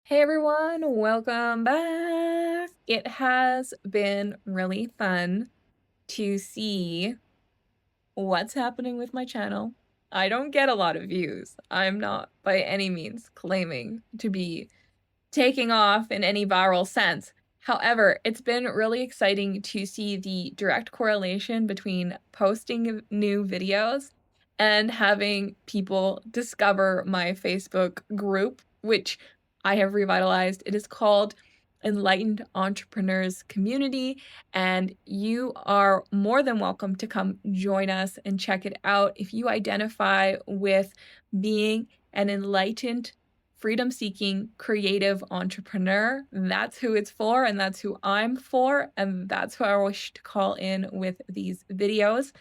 Hey everyone, welcome back. It has been really fun to see what's happening with my channel. I don't get a lot of views. I'm not by any means claiming to be taking off in any viral sense. However, it's been really exciting to see the direct correlation between posting new videos and having people discover my Facebook group, which I have revitalized. It is called Enlightened Entrepreneurs Community, and you are more than welcome to come join us and check it out if you identify with being an enlightened freedom-seeking creative entrepreneur. That's who it's for, and that's who I'm for, and that's who I wish to call in with these videos,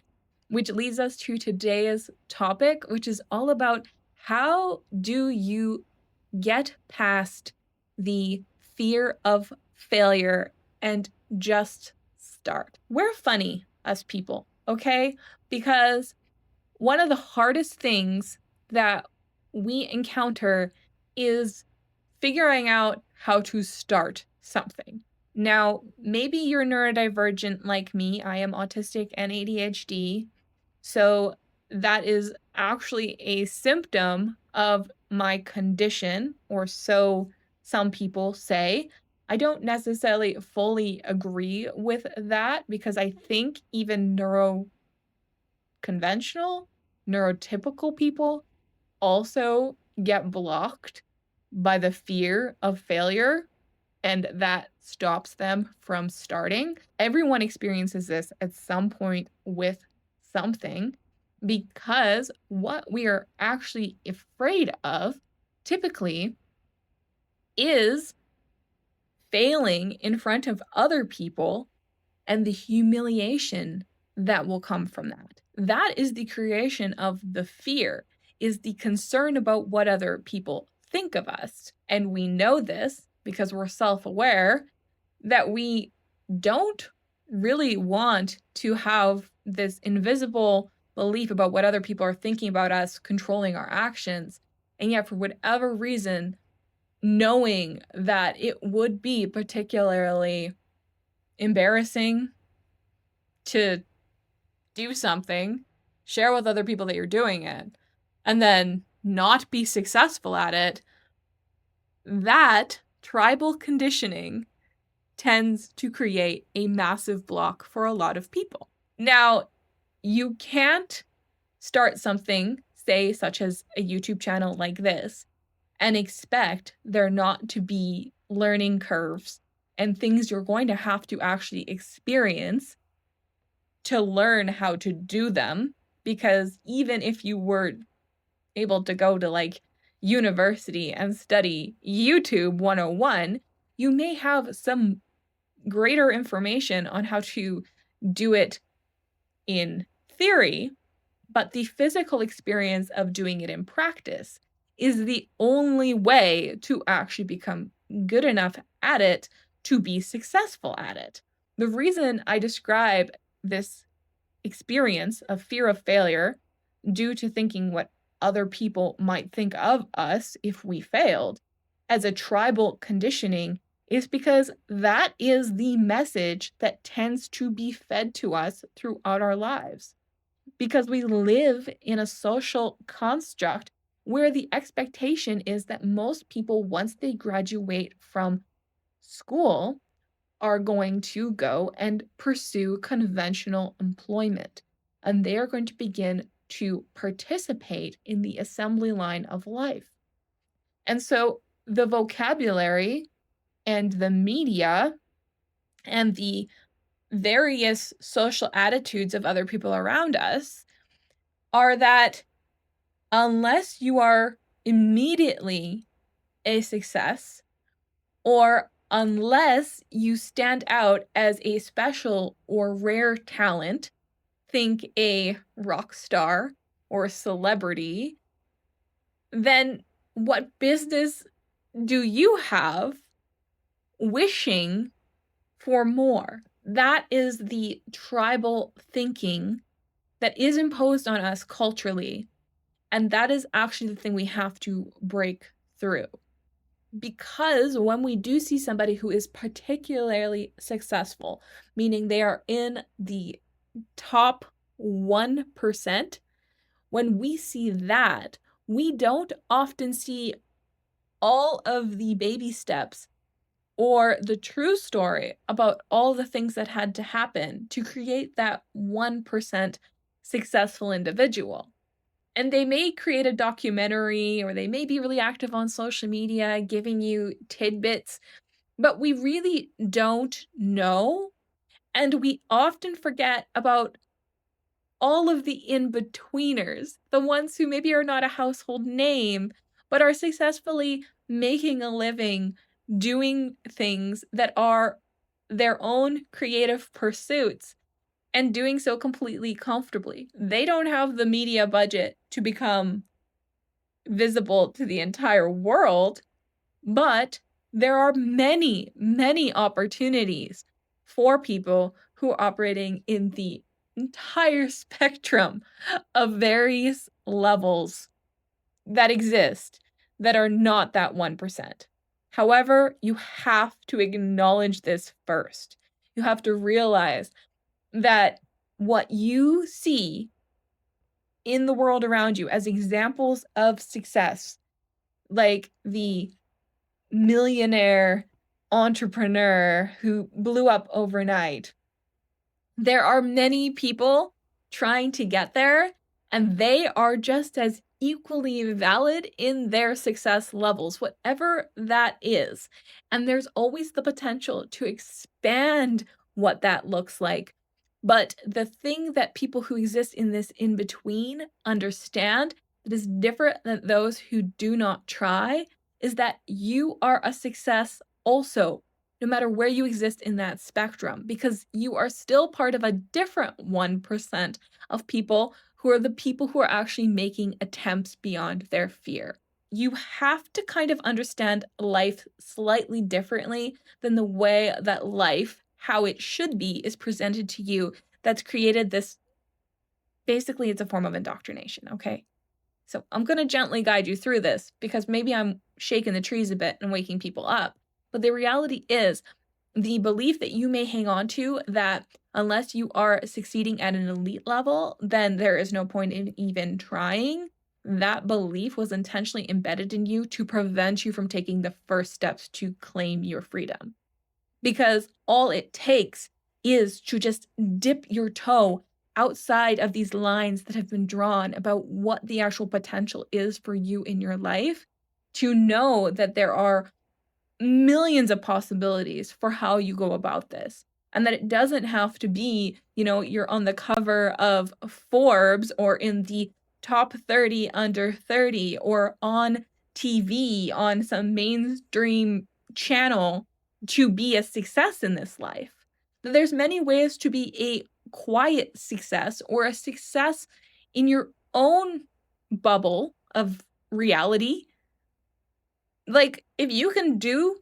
which leads us to today's topic, which is all about how do you get past the fear of failure and just start. We're funny, us people, okay? Because one of the hardest things that we encounter is figuring out how to start something. Now, maybe you're neurodivergent like me. I am autistic and ADHD. So that is actually a symptom of my condition, or so some people say. I don't necessarily fully agree with that because I think even conventional, neurotypical people also get blocked by the fear of failure, and that stops them from starting. Everyone experiences this at some point with something because what we are actually afraid of typically is failing in front of other people and the humiliation that will come from that. That is the creation of the fear, is the concern about what other people think of us. And we know this because we're self-aware that we don't really want to have this invisible belief about what other people are thinking about us controlling our actions. And yet, for whatever reason, knowing that it would be particularly embarrassing to do something, share with other people that you're doing it, and then not be successful at it, that tribal conditioning tends to create a massive block for a lot of people. Now, you can't start something, say, such as a YouTube channel like this, and expect there not to be learning curves and things you're going to have to actually experience to learn how to do them, because even if you were able to go to like university and study YouTube 101, you may have some greater information on how to do it in theory, but the physical experience of doing it in practice is the only way to actually become good enough at it to be successful at it. The reason I describe this experience of fear of failure due to thinking what other people might think of us if we failed as a tribal conditioning is because that is the message that tends to be fed to us throughout our lives. Because we live in a social construct where the expectation is that most people, once they graduate from school, are going to go and pursue conventional employment. And they are going to begin to participate in the assembly line of life. And so the vocabulary and the media and the various social attitudes of other people around us are that unless you are immediately a success, or unless you stand out as a special or rare talent, think a rock star or celebrity, then what business do you have wishing for more? That is the tribal thinking that is imposed on us culturally, and that is actually the thing we have to break through. Because when we do see somebody who is particularly successful, meaning they are in the top 1%, when we see that, we don't often see all of the baby steps or the true story about all the things that had to happen to create that 1% successful individual. And they may create a documentary or they may be really active on social media, giving you tidbits, but we really don't know. And we often forget about all of the in-betweeners, the ones who maybe are not a household name, but are successfully making a living doing things that are their own creative pursuits and doing so completely comfortably. They don't have the media budget to become visible to the entire world, but there are many, many opportunities for people who are operating in the entire spectrum of various levels that exist that are not that 1%. However, you have to acknowledge this first. You have to realize that what you see in the world around you as examples of success, like the millionaire entrepreneur who blew up overnight, there are many people trying to get there, and they are just as equally valid in their success levels, whatever that is. And there's always the potential to expand what that looks like. But the thing that people who exist in this in between understand that is different than those who do not try is that you are a success also, no matter where you exist in that spectrum, because you are still part of a different 1% of people who are the people who are actually making attempts beyond their fear. You have to kind of understand life slightly differently than the way that life, how it should be, is presented to you. That's created this, basically, it's a form of indoctrination, okay? So I'm going to gently guide you through this because maybe I'm shaking the trees a bit and waking people up. But the reality is, the belief that you may hang on to that unless you are succeeding at an elite level, then there is no point in even trying. That belief was intentionally embedded in you to prevent you from taking the first steps to claim your freedom. Because all it takes is to just dip your toe outside of these lines that have been drawn about what the actual potential is for you in your life to know that there are millions of possibilities for how you go about this. And that it doesn't have to be, you're on the cover of Forbes or in the top 30 under 30 or on TV on some mainstream channel to be a success in this life. That there's many ways to be a quiet success or a success in your own bubble of reality. Like, if you can do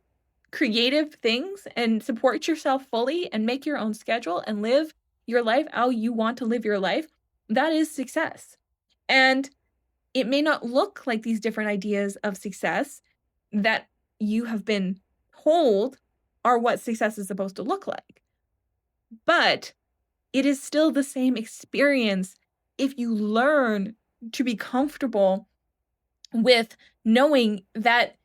creative things and support yourself fully and make your own schedule and live your life how you want to live your life, that is success. And it may not look like these different ideas of success that you have been told are what success is supposed to look like. But it is still the same experience if you learn to be comfortable with knowing that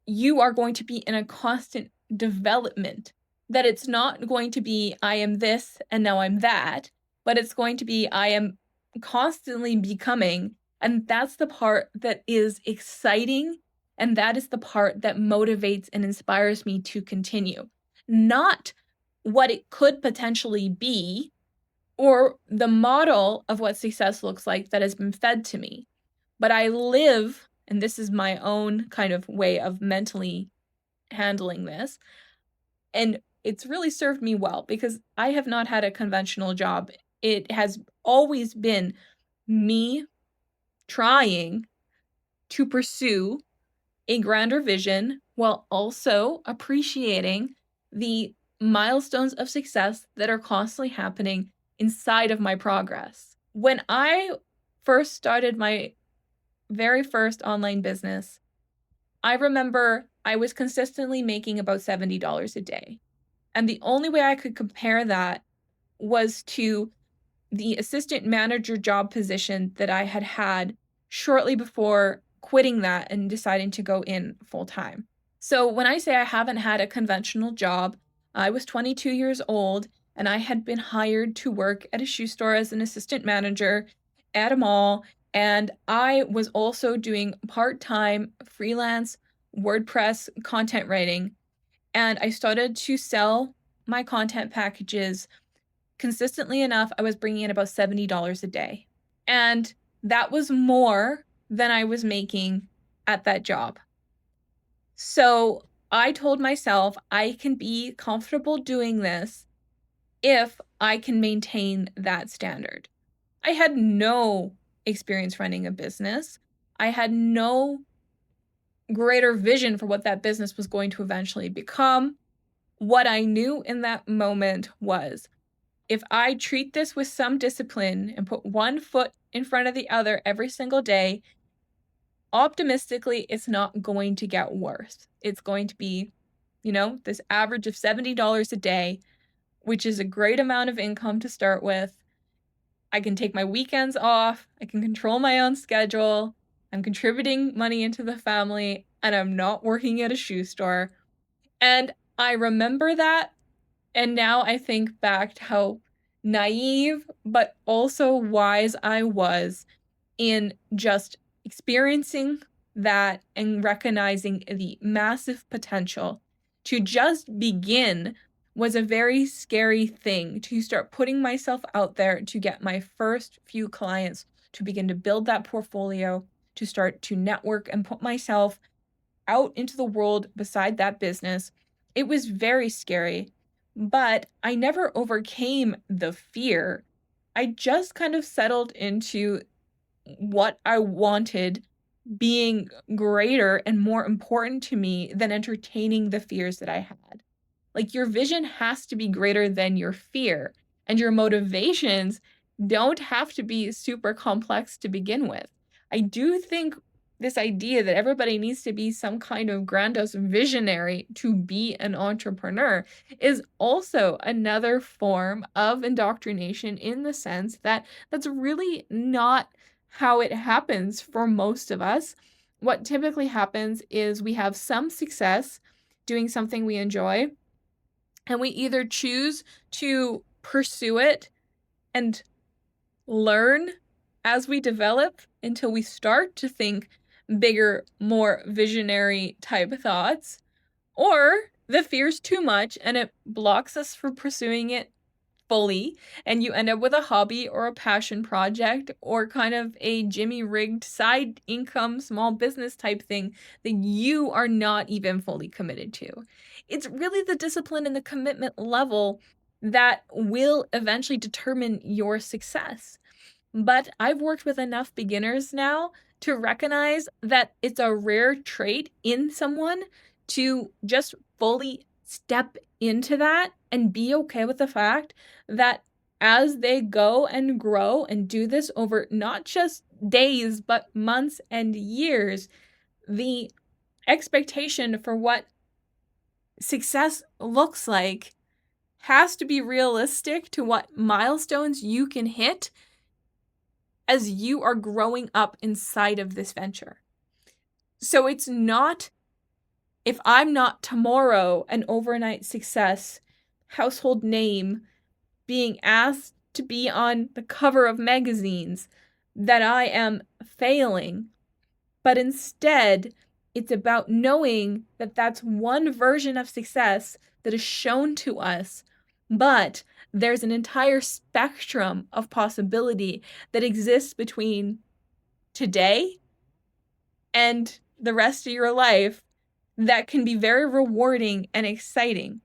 you are going to be in a constant development, that it's not going to be, I am this and now I'm that, but it's going to be, I am constantly becoming. And that's the part that is exciting. And that is the part that motivates and inspires me to continue. Not what it could potentially be or the model of what success looks like that has been fed to me. But I live, and this is my own kind of way of mentally handling this, and it's really served me well because I have not had a conventional job. It has always been me trying to pursue a grander vision while also appreciating the milestones of success that are constantly happening inside of my progress. When I first started my very first online business, I remember I was consistently making about $70 a day. And the only way I could compare that was to the assistant manager job position that I had had shortly before quitting that and deciding to go in full time. So when I say I haven't had a conventional job, I was 22 years old and I had been hired to work at a shoe store as an assistant manager at a mall. And I was also doing part time freelance WordPress content writing. And I started to sell my content packages consistently enough. I was bringing in about $70 a day. And that was more than I was making at that job. So I told myself I can be comfortable doing this if I can maintain that standard. I had no experience running a business. I had no greater vision for what that business was going to eventually become. What I knew in that moment was if I treat this with some discipline and put one foot in front of the other every single day, optimistically, it's not going to get worse. It's going to be, this average of $70 a day, which is a great amount of income to start with. I can take my weekends off. I can control my own schedule. I'm contributing money into the family, and I'm not working at a shoe store. And I remember that. And now I think back to how naive, but also wise I was in just experiencing that and recognizing the massive potential to just begin was a very scary thing to start putting myself out there to get my first few clients, to begin to build that portfolio, to start to network and put myself out into the world beside that business. It was very scary, but I never overcame the fear. I just kind of settled into what I wanted being greater and more important to me than entertaining the fears that I had. Like, your vision has to be greater than your fear, and your motivations don't have to be super complex to begin with. I do think this idea that everybody needs to be some kind of grandiose visionary to be an entrepreneur is also another form of indoctrination, in the sense that that's really not how it happens for most of us. What typically happens is we have some success doing something we enjoy, and we either choose to pursue it and learn as we develop until we start to think bigger, more visionary type thoughts, or the fear's too much and it blocks us from pursuing it fully, and you end up with a hobby or a passion project or kind of a Jimmy rigged side income small business type thing that you are not even fully committed to. It's really the discipline and the commitment level that will eventually determine your success. But I've worked with enough beginners now to recognize that it's a rare trait in someone to just fully step into that and be okay with the fact that as they go and grow and do this over not just days, but months and years, the expectation for what success looks like has to be realistic to what milestones you can hit as you are growing up inside of this venture. So it's not, if I'm not tomorrow an overnight success, household name, being asked to be on the cover of magazines, that I am failing. But instead, it's about knowing that that's one version of success that is shown to us, but there's an entire spectrum of possibility that exists between today and the rest of your life that can be very rewarding and exciting.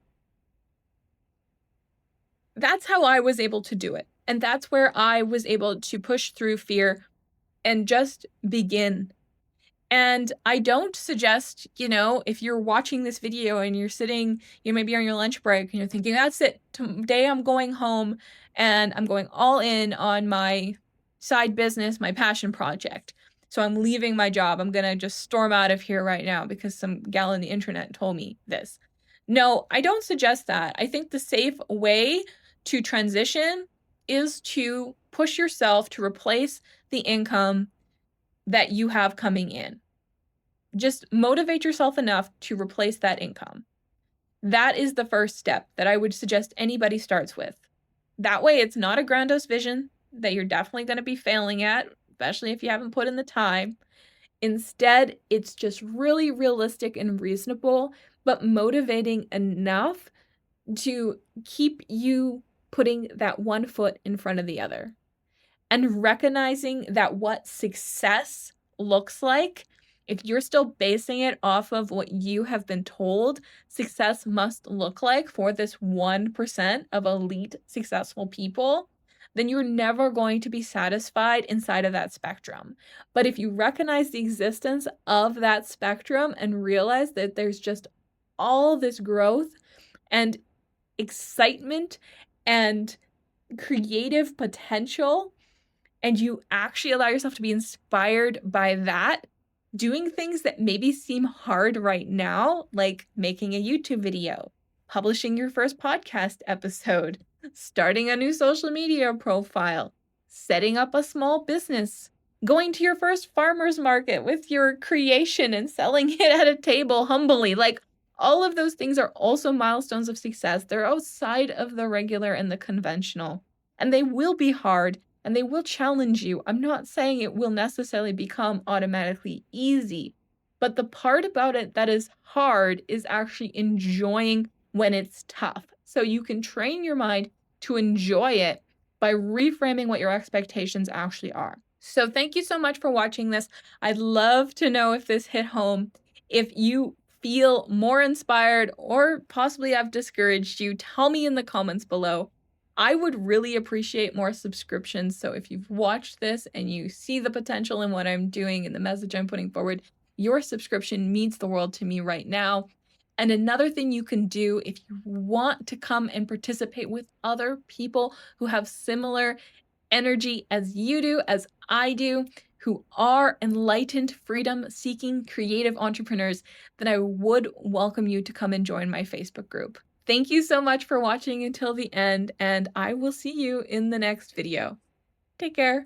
That's how I was able to do it. And that's where I was able to push through fear and just begin. And I don't suggest, if you're watching this video and you're sitting, you may be on your lunch break and you're thinking, that's it, today I'm going home and I'm going all in on my side business, my passion project. So I'm leaving my job. I'm gonna just storm out of here right now because some gal on the internet told me this. No, I don't suggest that. I think the safe way to transition is to push yourself to replace the income that you have coming in. Just motivate yourself enough to replace that income. That is the first step that I would suggest anybody starts with. That way, it's not a grandiose vision that you're definitely going to be failing at, especially if you haven't put in the time. Instead, it's just really realistic and reasonable, but motivating enough to keep you putting that one foot in front of the other and recognizing that what success looks like, if you're still basing it off of what you have been told success must look like for this 1% of elite successful people, then you're never going to be satisfied inside of that spectrum. But if you recognize the existence of that spectrum and realize that there's just all this growth and excitement and creative potential, and you actually allow yourself to be inspired by that, doing things that maybe seem hard right now, like making a YouTube video, publishing your first podcast episode, starting a new social media profile, setting up a small business, going to your first farmer's market with your creation and selling it at a table humbly. Like, all of those things are also milestones of success. They're outside of the regular and the conventional, and they will be hard and they will challenge you. I'm not saying it will necessarily become automatically easy, but the part about it that is hard is actually enjoying when it's tough. So you can train your mind to enjoy it by reframing what your expectations actually are. So thank you so much for watching this. I'd love to know if this hit home. If you feel more inspired or possibly I've discouraged you, tell me in the comments below. I would really appreciate more subscriptions. So if you've watched this and you see the potential in what I'm doing and the message I'm putting forward, your subscription means the world to me right now. And another thing you can do if you want to come and participate with other people who have similar energy as you do, as I do, who are enlightened, freedom-seeking, creative entrepreneurs, then I would welcome you to come and join my Facebook group. Thank you so much for watching until the end, and I will see you in the next video. Take care.